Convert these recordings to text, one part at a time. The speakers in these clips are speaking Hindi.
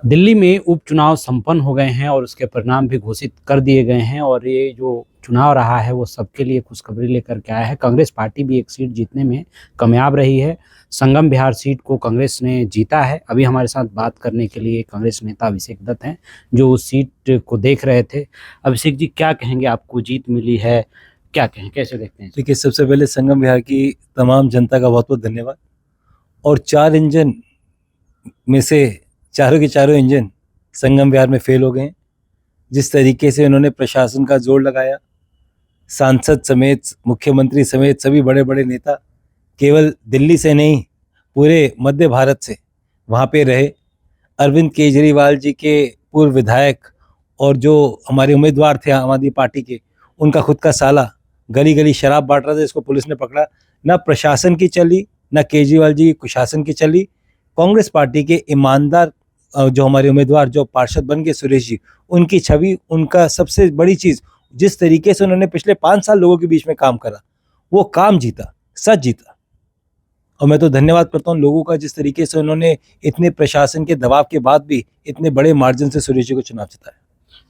दिल्ली में उपचुनाव संपन्न हो गए हैं और उसके परिणाम भी घोषित कर दिए गए हैं और ये जो चुनाव रहा है वो सबके लिए खुशखबरी लेकर के आया है। कांग्रेस पार्टी भी एक सीट जीतने में कामयाब रही है। संगम बिहार सीट को कांग्रेस ने जीता है। अभी हमारे साथ बात करने के लिए कांग्रेस नेता अभिषेक दत्त हैं, जो उस सीट को देख रहे थे। अभिषेक जी, क्या कहेंगे? आपको जीत मिली है, क्या कहें, कैसे देखते हैं? देखिए, सबसे पहले संगम बिहार की तमाम जनता का बहुत बहुत धन्यवाद। और 4 इंजन में से चारों के चारों इंजन संगम बिहार में फेल हो गए। जिस तरीके से उन्होंने प्रशासन का जोर लगाया, सांसद समेत, मुख्यमंत्री समेत सभी बड़े बड़े नेता केवल दिल्ली से नहीं पूरे मध्य भारत से वहाँ पे रहे। अरविंद केजरीवाल जी के पूर्व विधायक और जो हमारे उम्मीदवार थे आम आदमी पार्टी के, उनका खुद का साला गली गली शराब बांट रहा था, जिसको पुलिस ने पकड़ा। ना प्रशासन की चली, ना केजरीवाल जी की कुशासन की चली। कांग्रेस पार्टी के ईमानदार जो हमारे उम्मीदवार जो पार्षद बन गए सुरेश जी, उनकी छवि, उनका सबसे बड़ी चीज, जिस तरीके से उन्होंने पिछले 5 साल लोगों के बीच में काम करा, वो काम जीता, सच जीता। और मैं तो धन्यवाद करता हूँ लोगों का, जिस तरीके से उन्होंने इतने प्रशासन के दबाव के बाद भी इतने बड़े मार्जिन से सुरेश जी को चुनाव जिताया।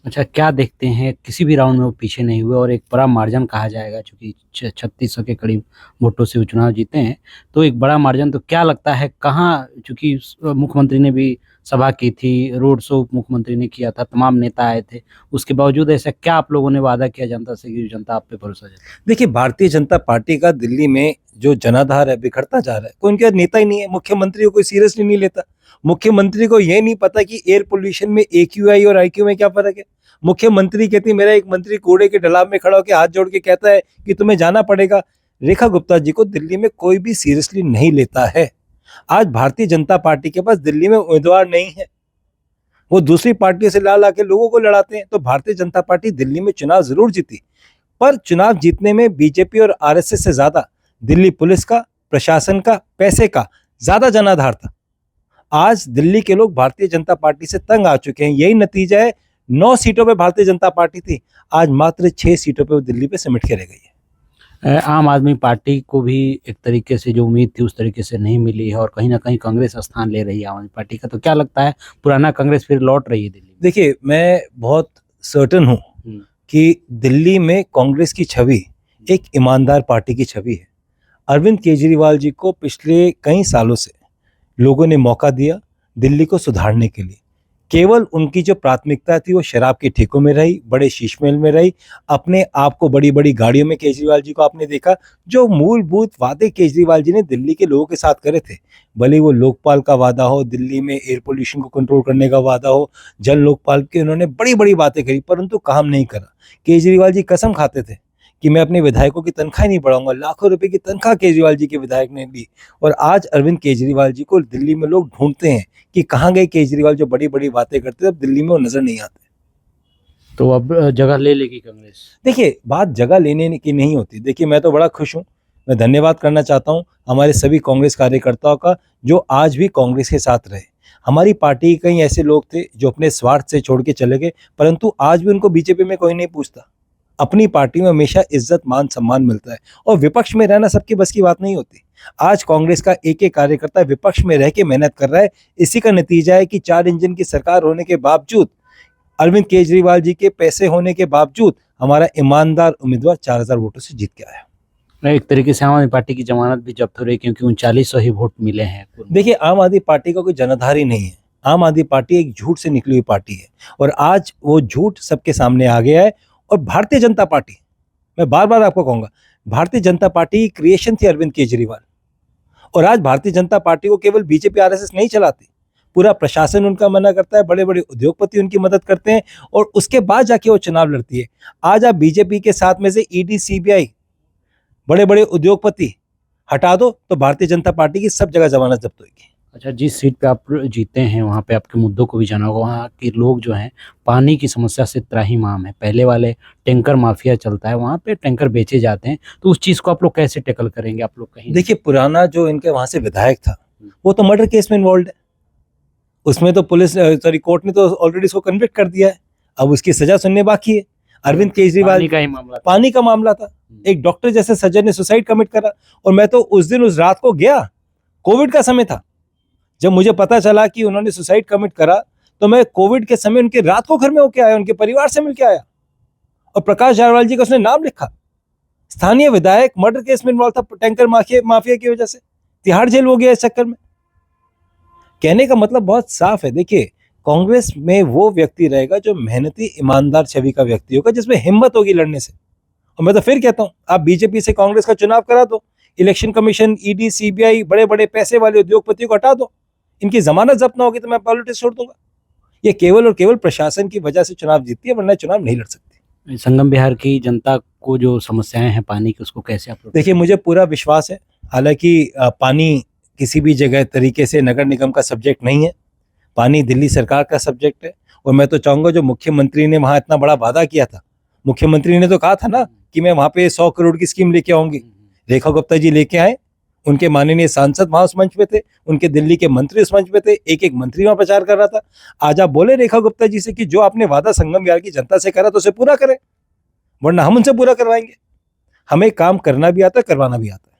अच्छा, क्या देखते हैं, किसी भी राउंड में वो पीछे नहीं हुए और एक बड़ा मार्जिन कहा जाएगा, क्योंकि 3600 के करीब वोटों से वो चुनाव जीते हैं, तो एक बड़ा मार्जिन। तो क्या लगता है कहाँ, चूंकि मुख्यमंत्री ने भी सभा की थी, रोड शो मुख्यमंत्री ने किया था, तमाम नेता आए थे, उसके बावजूद ऐसा क्या आप लोगों ने वादा किया जनता से कि जनता आप पे भरोसा जाए? देखिए, भारतीय जनता पार्टी का दिल्ली में जो जनाधार है बिखरता जा रहा है। कोई उनका नेता ही नहीं है। मुख्यमंत्री को कोई सीरियसली नहीं लेता। मुख्यमंत्री को ये नहीं पता कि एयर पोल्यूशन में AQI और IQ में क्या फर्क है। मुख्यमंत्री कहती, मेरा एक मंत्री कूड़े के डलाव में खड़ा होकर हाथ जोड़ के कहता है कि तुम्हें जाना पड़ेगा। रेखा गुप्ता जी को दिल्ली में कोई भी सीरियसली नहीं लेता है। आज भारतीय जनता पार्टी के पास दिल्ली में उम्मीदवार नहीं है, वो दूसरी पार्टियों से ला ला के लोगों को लड़ाते हैं। तो भारतीय जनता पार्टी दिल्ली में चुनाव जरूर जीती, पर चुनाव जीतने में बीजेपी और RSS से ज्यादा दिल्ली पुलिस का, प्रशासन का, पैसे का ज्यादा जनाधार था। आज दिल्ली के लोग भारतीय जनता पार्टी से तंग आ चुके हैं। यही नतीजा है। 9 सीटों पे भारतीय जनता पार्टी थी, आज मात्र 6 सीटों पे वो दिल्ली पे सिमट के रह गई है। आम आदमी पार्टी को भी एक तरीके से जो उम्मीद थी उस तरीके से नहीं मिली है और कहीं ना कहीं कांग्रेस स्थान ले रही है आम आदमी पार्टी का। तो क्या लगता है, पुराना कांग्रेस फिर लौट रही है दिल्ली में? देखिए, मैं बहुत सर्टन हूँ कि दिल्ली में कांग्रेस की छवि एक ईमानदार पार्टी की छवि है। अरविंद केजरीवाल जी को पिछले कई सालों से लोगों ने मौका दिया दिल्ली को सुधारने के लिए। केवल उनकी जो प्राथमिकता थी वो शराब के ठेकों में रही, बड़े शीश महल में रही। अपने आप को बड़ी बड़ी गाड़ियों में केजरीवाल जी को आपने देखा। जो मूलभूत वादे केजरीवाल जी ने दिल्ली के लोगों के साथ करे थे, भले वो लोकपाल का वादा हो, दिल्ली में एयर पोल्यूशन को कंट्रोल करने का वादा हो, जल लोकपाल के, उन्होंने बड़ी बड़ी बातें करी, परंतु काम नहीं करा। केजरीवाल जी कसम खाते थे कि मैं अपने विधायकों की तनख्वाह नहीं बढ़ाऊंगा। लाखों रुपए की तनख्वाह केजरीवाल जी के विधायक ने ली। और आज अरविंद केजरीवाल जी को दिल्ली में लोग ढूंढते हैं कि कहाँ गए केजरीवाल, जो बड़ी बड़ी बातें करते थे, अब दिल्ली में वो नजर नहीं आते। तो अब जगह ले लेगी कांग्रेस? देखिए, बात जगह लेने की नहीं होती। देखिए, मैं तो बड़ा खुश हूँ। मैं धन्यवाद करना चाहता हूँ हमारे सभी कांग्रेस कार्यकर्ताओं का, जो आज भी कांग्रेस के साथ रहे। हमारी पार्टी के कई ऐसे लोग थे जो अपने स्वार्थ से छोड़ के चले गए, परंतु आज भी उनको बीजेपी में कोई नहीं पूछता। अपनी पार्टी में हमेशा इज्जत, मान, सम्मान मिलता है। और विपक्ष में रहना सबके बस की बात नहीं होती। आज कांग्रेस का एक एक कार्यकर्ता विपक्ष में रह के मेहनत कर रहा है। इसी का नतीजा है कि 4 इंजन की सरकार होने के बावजूद, अरविंद केजरीवाल जी के पैसे होने के बावजूद, हमारा ईमानदार उम्मीदवार 4000 वोटों से जीत के आया। एक तरीके से आम आदमी पार्टी की जमानत भी जब्त हो रही है, क्योंकि 3900 ही वोट मिले हैं। देखिए, आम आदमी पार्टी का कोई जनाधार ही नहीं है। आम आदमी पार्टी एक झूठ से निकली हुई पार्टी है और आज वो झूठ सबके सामने आ गया है। और भारतीय जनता पार्टी, मैं बार बार आपको कहूंगा, भारतीय जनता पार्टी की क्रिएशन थी अरविंद केजरीवाल। और आज भारतीय जनता पार्टी को केवल बीजेपी RSS नहीं चलाती, पूरा प्रशासन उनका मना करता है, बड़े बड़े उद्योगपति उनकी मदद करते हैं और उसके बाद जाके वो चुनाव लड़ती है। आज आप बीजेपी के साथ में से ED, CBI, बड़े बड़े उद्योगपति हटा दो तो भारतीय जनता पार्टी की सब जगह जमानत जब्त होगी। अच्छा, जिस सीट पे आप जीते हैं वहाँ पे आपके मुद्दों को भी जाना होगा। वहाँ के लोग जो हैं पानी की समस्या से त्राहिमाम है। पहले वाले टैंकर माफिया चलता है, वहाँ पे टैंकर बेचे जाते हैं। तो उस चीज़ को आप लोग कैसे टैकल करेंगे? आप लोग कहीं देखिए, पुराना जो इनके वहां से विधायक था वो तो मर्डर केस में इन्वॉल्व है। उसमें तो पुलिस, सॉरी, कोर्ट ने तो ऑलरेडी उसको कन्विक्ट कर दिया है। अब उसकी सजा सुनने बाकी है। अरविंद केजरीवाल, पानी का मामला था। एक डॉक्टर जैसे सज्जन ने सुसाइड कमिट करा और मैं तो उस दिन, उस रात को गया, कोविड का समय था, जब मुझे पता चला कि उन्होंने सुसाइड कमिट करा, तो मैं कोविड के समय उनके रात को घर में होके आया, उनके परिवार से मिलके आया। और प्रकाश जायसवाल जी का उसने नाम लिखा। स्थानीय विधायक मर्डर केस में इन्वॉल्व था टैंकर माफिया की वजह से, तिहाड़ जेल हो गया इस चक्कर में। कहने का मतलब बहुत साफ है। देखिए, कांग्रेस में वो व्यक्ति रहेगा जो मेहनती ईमानदार छवि का व्यक्ति होगा, जिसमें हिम्मत होगी लड़ने से। और मैं तो फिर कहता हूं, आप बीजेपी से कांग्रेस का चुनाव करा दो, इलेक्शन कमीशन, ईडी, सीबीआई, बड़े बड़े पैसे वाले उद्योगपतियों को हटा दो, इनकी जमानत जब्त ना होगी तो मैं पॉलिटिक्स छोड़ दूंगा। ये केवल और केवल प्रशासन की वजह से चुनाव जीतती है, वरना चुनाव नहीं लड़ सकती। संगम बिहार की जनता को जो समस्याएं हैं पानी की, उसको कैसे आप? देखिए, मुझे पूरा विश्वास है। हालांकि पानी किसी भी जगह तरीके से नगर निगम का सब्जेक्ट नहीं है, पानी दिल्ली सरकार का सब्जेक्ट है। और मैं तो चाहूंगा, जो मुख्यमंत्री ने वहां इतना बड़ा वादा किया था, मुख्यमंत्री ने तो कहा था ना कि मैं वहां पे 100 करोड़ की स्कीम लेके आऊंगी। रेखा गुप्ता जी लेके आए, उनके माननीय सांसद वहां उस मंच पे थे, उनके दिल्ली के मंत्री उस मंच पे थे, एक एक मंत्री वहां प्रचार कर रहा था। आज आप बोले रेखा गुप्ता जी से कि जो आपने वादा संगम बिहार की जनता से करा तो उसे पूरा करें, वरना हम उनसे पूरा करवाएंगे। हमें काम करना भी आता है, करवाना भी आता है।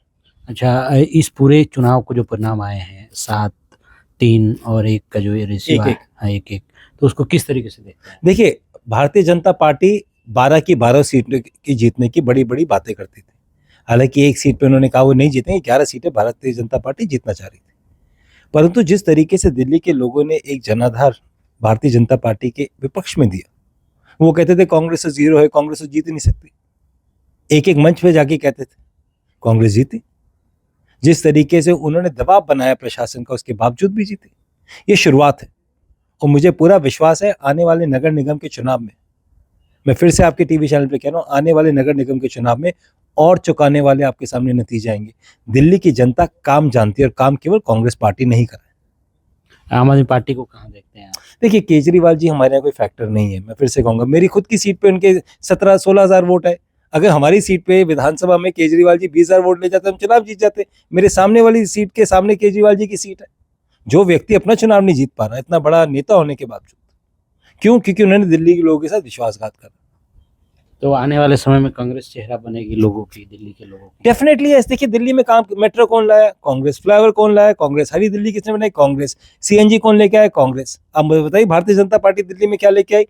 अच्छा, इस पूरे चुनाव को जो परिणाम आए हैं 7, 3 और 1 का जो ये रेशियो है, हाँ 1-1, तो उसको किस तरीके से देखते हैं? देखिए, भारतीय जनता पार्टी 12 की 12 सीटें की जीतने की बड़ी बड़ी बातें करती थी। हालांकि एक सीट पे उन्होंने कहा वो नहीं जीतेंगे, 11 सीटें भारतीय जनता पार्टी जीतना चाह रही थी। परंतु जिस तरीके से दिल्ली के लोगों ने एक जनाधार भारतीय जनता पार्टी के विपक्ष में दिया, वो कहते थे कांग्रेस तो 0 है, कांग्रेस तो जीत ही नहीं सकती। एक एक मंच पे जाके कहते थे, कांग्रेस जीती। जिस तरीके से उन्होंने दबाव बनाया प्रशासन का, उसके बावजूद भी जीती। ये शुरुआत है। और मुझे पूरा विश्वास है, आने वाले नगर निगम के चुनाव में, मैं फिर से आपके टीवी चैनल पे कह रहा हूं, आने वाले नगर निगम के चुनाव में और चौंकाने वाले आपके सामने नतीजे आएंगे। दिल्ली की जनता काम जानती है, और काम केवल कांग्रेस पार्टी नहीं कर रहा है। आम आदमी पार्टी को कहाँ देखते हैं आप? देखिए, केजरीवाल जी हमारे यहाँ कोई फैक्टर नहीं है। मैं फिर से कहूंगा, मेरी खुद की सीट पे उनके 17-16 हजार वोट है। अगर हमारी सीट पे विधानसभा में केजरीवाल जी 20,000 वोट ले जाते, हम चुनाव जीत जाते। मेरे सामने वाली सीट के सामने केजरीवाल जी की सीट है। जो व्यक्ति अपना चुनाव नहीं जीत पा रहा, इतना बड़ा नेता होने के बावजूद, क्यों? क्योंकि उन्होंने दिल्ली के लोगों के साथ विश्वासघात करा। तो आने वाले समय में कांग्रेस चेहरा बनेगी लोगों की, दिल्ली के लोगों की? Definitely yes. देखिए, दिल्ली में काम, मेट्रो कौन लाया? कांग्रेस। फ्लाईओवर कौन लाया? कांग्रेस। हरी दिल्ली किसने बनाई? कांग्रेस। सीएनजी कौन लेके आया? कांग्रेस। अब मुझे बताइए, भारतीय जनता पार्टी दिल्ली में क्या लेके आई?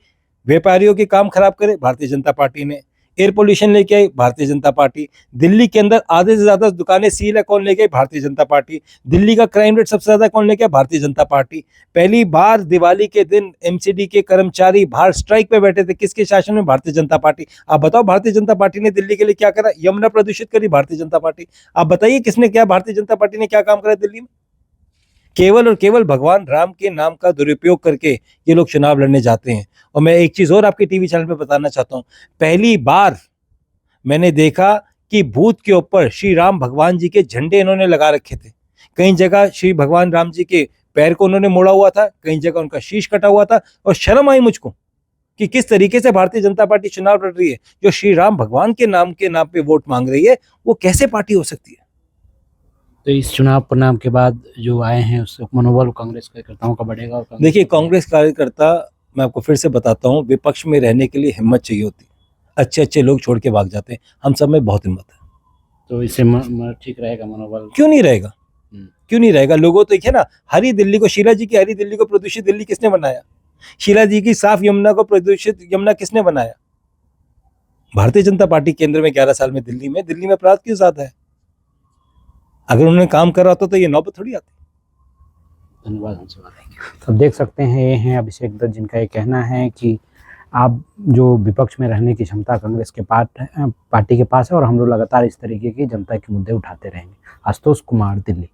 व्यापारियों के काम खराब करे, भारतीय जनता पार्टी ने। एयर पोल्यूशन लेके आई, भारतीय जनता पार्टी। दिल्ली के अंदर आधे से ज्यादा दुकानें सील है, कौन लेके आई? भारतीय जनता पार्टी। दिल्ली का क्राइम रेट सबसे ज्यादा कौन लेके आया? भारतीय जनता पार्टी। पहली बार दिवाली के दिन एमसीडी के कर्मचारी बाहर स्ट्राइक पे बैठे थे, किसके शासन में? भारतीय जनता पार्टी। आप बताओ, भारतीय जनता पार्टी ने दिल्ली के लिए क्या करा? यमुना प्रदूषित करी, भारतीय जनता पार्टी। आप बताइए, किसने क्या, भारतीय जनता पार्टी ने क्या काम करा दिल्ली में? केवल और केवल भगवान राम के नाम का दुरुपयोग करके ये लोग चुनाव लड़ने जाते हैं। और मैं एक चीज और आपके टीवी चैनल पे बताना चाहता हूं, पहली बार मैंने देखा कि बूथ के ऊपर श्री राम भगवान जी के झंडे इन्होंने लगा रखे थे। कई जगह श्री भगवान राम जी के पैर को उन्होंने मोड़ा हुआ था, कई जगह उनका शीश कटा हुआ था। और शर्म आई मुझको कि किस तरीके से भारतीय जनता पार्टी चुनाव लड़ रही है। जो श्री राम भगवान के नाम पे वोट मांग रही है, वो कैसे पार्टी हो सकती है? तो इस चुनाव परिणाम के बाद जो आए हैं, उससे मनोबल कांग्रेस कार्यकर्ताओं का बढ़ेगा? और देखिए, कांग्रेस कार्यकर्ता, मैं आपको फिर से बताता हूँ, विपक्ष में रहने के लिए हिम्मत चाहिए होती है। अच्छे अच्छे लोग छोड़ के भाग जाते हैं। हम सब में बहुत हिम्मत है। तो इससे ठीक रहेगा मनोबल? क्यों नहीं रहेगा? क्यों नहीं रहेगा? लोगों तो देखिए ना, हरी दिल्ली को, शीला जी की हरी दिल्ली को प्रदूषित दिल्ली किसने बनाया? शीला जी की साफ यमुना को प्रदूषित यमुना किसने बनाया? भारतीय जनता पार्टी केंद्र में 11 साल में दिल्ली में अपराध क्यों ज्यादा है? अगर उन्होंने काम करा होता तो ये नौबत थोड़ी आती। धन्यवाद हमसे बात करेंगे। तो देख सकते हैं, ये हैं अभिषेक दत्त, जिनका ये कहना है कि आप जो विपक्ष में रहने की क्षमता कांग्रेस के पार्टी के पास है, और हम लोग लगातार इस तरीके की जनता के मुद्दे उठाते रहेंगे। आशुतोष कुमार, दिल्ली।